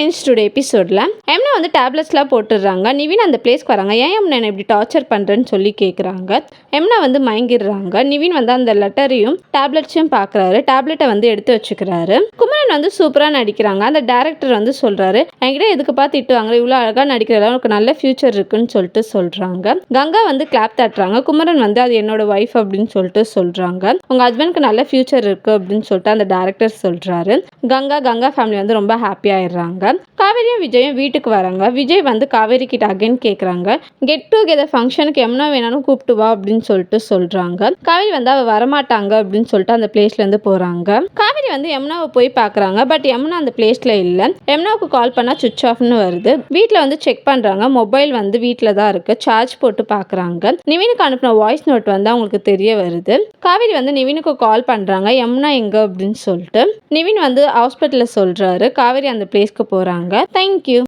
Friends, today எபிசோடில் எம்னா வந்து டேப்லெட்ஸ்லாம் போட்டுடுறாங்க. நிவின் அந்த பிளேஸ்க்கு வராங்க. ஏன் எம்னா என்ன இப்படி டார்ச்சர் பண்ணுறேன்னு சொல்லி கேட்குறாங்க. எம்னா வந்து மயங்கிடுறாங்க. நிவின் வந்து அந்த லெட்டரையும் டேப்லெட்ஸையும் பார்க்குறாரு. டேப்லெட்டை வந்து எடுத்து வச்சுக்கிறாரு. குமரன் வந்து சூப்பராக நடிக்கிறாங்க. அந்த டேரக்டர் வந்து சொல்கிறாரு, என்கிட்ட எதுக்குப்பா திட்டுவாங்க, இவ்வளோ அழகாக நடிக்கிறதா உனக்கு நல்ல ஃபியூச்சர் இருக்குன்னு சொல்லிட்டு சொல்கிறாங்க. கங்கா வந்து கிளாப் தட்டுறாங்க. குமரன் வந்து அது என்னோட ஒய்ஃப் அப்படின்னு சொல்லிட்டு சொல்கிறாங்க. உங்கள் ஹஸ்பண்டுக்கு நல்ல ஃபியூச்சர் இருக்குது அப்படின்னு சொல்லிட்டு அந்த டேரக்டர் சொல்கிறாரு. கங்கா ஃபேமிலி வந்து ரொம்ப ஹாப்பி ஆயிடுறாங்க. காவேரியும் விஜயும் வீட்டுக்கு வராங்க. விஜய் வந்து காவேரி கிட்ட அகைன் கேட்குறாங்க, கெட் டுகெதர் ஃபங்க்ஷனுக்கு எம்னா வேணாலும் கூப்பிட்டு வா அப்படின்னு சொல்லிட்டு சொல்றாங்க. காவேரி வந்து அவ வரமாட்டாங்க அப்படின்னு சொல்லிட்டு அந்த பிளேஸ்ல இருந்து போறாங்க. காவேரி வந்து யமுனாவை போய் பார்க்குறாங்க. பட் யமுனா அந்த பிளேஸ்ல இல்லை. யமுனாவுக்கு கால் பண்ணால் சுவிச் ஆஃப்னு வருது. வீட்டில் வந்து செக் பண்ணுறாங்க. மொபைல் வந்து வீட்டில் தான் இருக்கு. சார்ஜ் போட்டு பார்க்குறாங்க. நிவினுக்கு அனுப்பின வாய்ஸ் நோட் வந்து அவங்களுக்கு தெரிய வருது. காவேரி வந்து நிவினுக்கு கால் பண்ணுறாங்க, யமுனா எங்க அப்படின்னு சொல்லிட்டு. நிவின் வந்து ஹாஸ்பிட்டலில் சொல்கிறாரு. காவேரி அந்த பிளேஸ்க்கு போகிறாங்க. தேங்க்யூ.